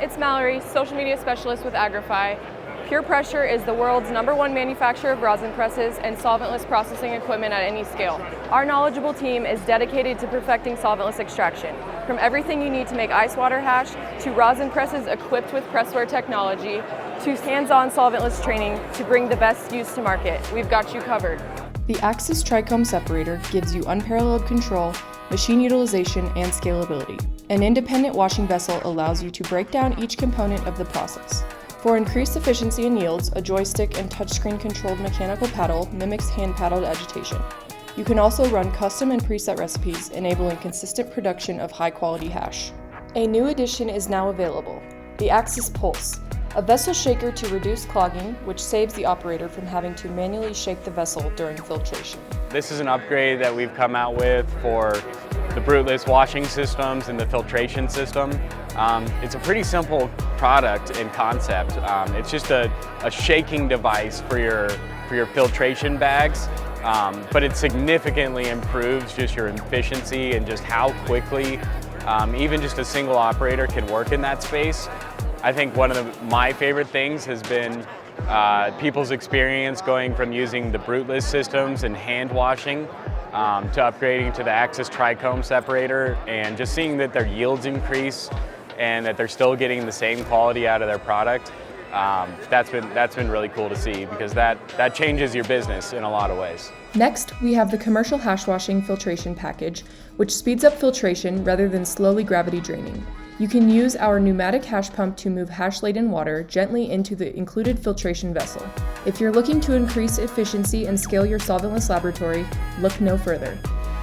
it's Mallory, social media specialist with Agrify. PurePressure is the world's #1 manufacturer of rosin presses and solventless processing equipment at any scale. Our knowledgeable team is dedicated to perfecting solventless extraction. From everything you need to make ice water hash, to rosin presses equipped with Pressware technology, to hands-on solventless training to bring the best use to market, we've got you covered. The Axis Trichome Separator gives you unparalleled control, machine utilization, and scalability. An independent washing vessel allows you to break down each component of the process. For increased efficiency and yields, a joystick and touchscreen controlled mechanical paddle mimics hand-paddled agitation. You can also run custom and preset recipes, enabling consistent production of high-quality hash. A new addition is now available, the Axis Pulse, a vessel shaker to reduce clogging, which saves the operator from having to manually shake the vessel during filtration. This is an upgrade that we've come out with for the bruteless washing systems and the filtration system. It's a pretty simple product in concept. It's just a shaking device for your filtration bags, but it significantly improves just your efficiency and just how quickly even just a single operator can work in that space. I think one of my favorite things has been people's experience going from using the bruteless systems and hand washing to upgrading to the Axis Trichome Separator, and just seeing that their yields increase and that they're still getting the same quality out of their product. That's been really cool to see, because that changes your business in a lot of ways. Next, we have the commercial hash washing filtration package, which speeds up filtration rather than slowly gravity draining. You can use our pneumatic hash pump to move hash-laden water gently into the included filtration vessel. If you're looking to increase efficiency and scale your solventless laboratory, look no further.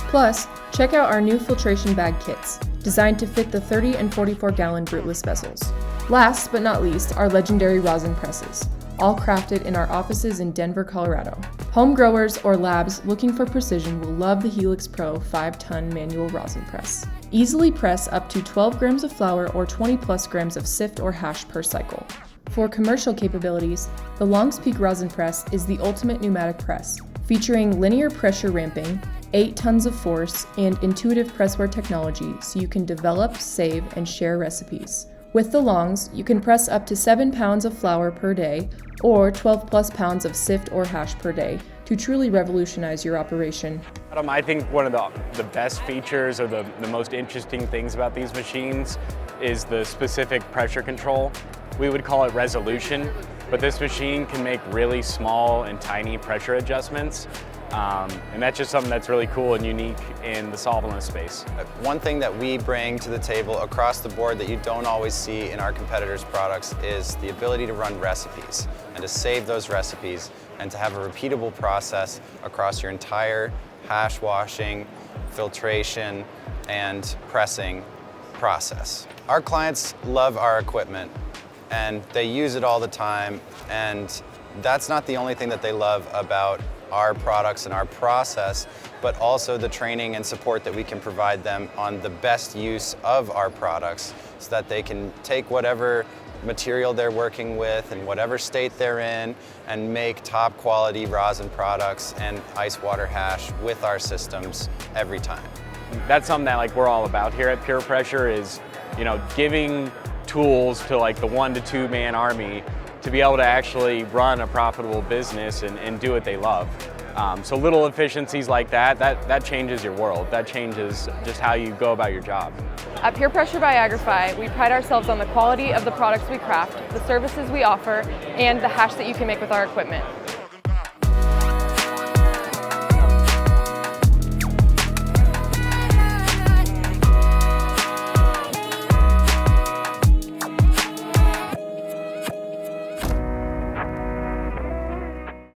Plus, check out our new filtration bag kits, designed to fit the 30 and 44-gallon bruteless vessels. Last but not least, our legendary rosin presses, all crafted in our offices in Denver, Colorado. Home growers or labs looking for precision will love the Helix Pro 5-ton manual rosin press. Easily press up to 12 grams of flour or 20+ grams of sift or hash per cycle. For commercial capabilities, the Longs Peak rosin press is the ultimate pneumatic press, featuring linear pressure ramping, 8 tons of force, and intuitive Pressware technology, so you can develop, save, and share recipes. With the Longs, you can press up to 7 pounds of flour per day or 12+ pounds of sift or hash per day to truly revolutionize your operation. I think one of the best features or the most interesting things about these machines is the specific pressure control. We would call it resolution, but this machine can make really small and tiny pressure adjustments. And that's just something that's really cool and unique in the solventless space. One thing that we bring to the table across the board that you don't always see in our competitors' products is the ability to run recipes and to save those recipes and to have a repeatable process across your entire hash washing, filtration, and pressing process. Our clients love our equipment and they use it all the time, and that's not the only thing that they love about our products and our process, but also the training and support that we can provide them on the best use of our products, so that they can take whatever material they're working with and whatever state they're in and make top quality rosin products and ice water hash with our systems every time. That's something that we're all about here at PurePressure, is giving tools to the 1 to 2 man army to be able to actually run a profitable business and do what they love. So little efficiencies like that changes your world. That changes just how you go about your job. At PurePressure by Agrify, we pride ourselves on the quality of the products we craft, the services we offer, and the hash that you can make with our equipment.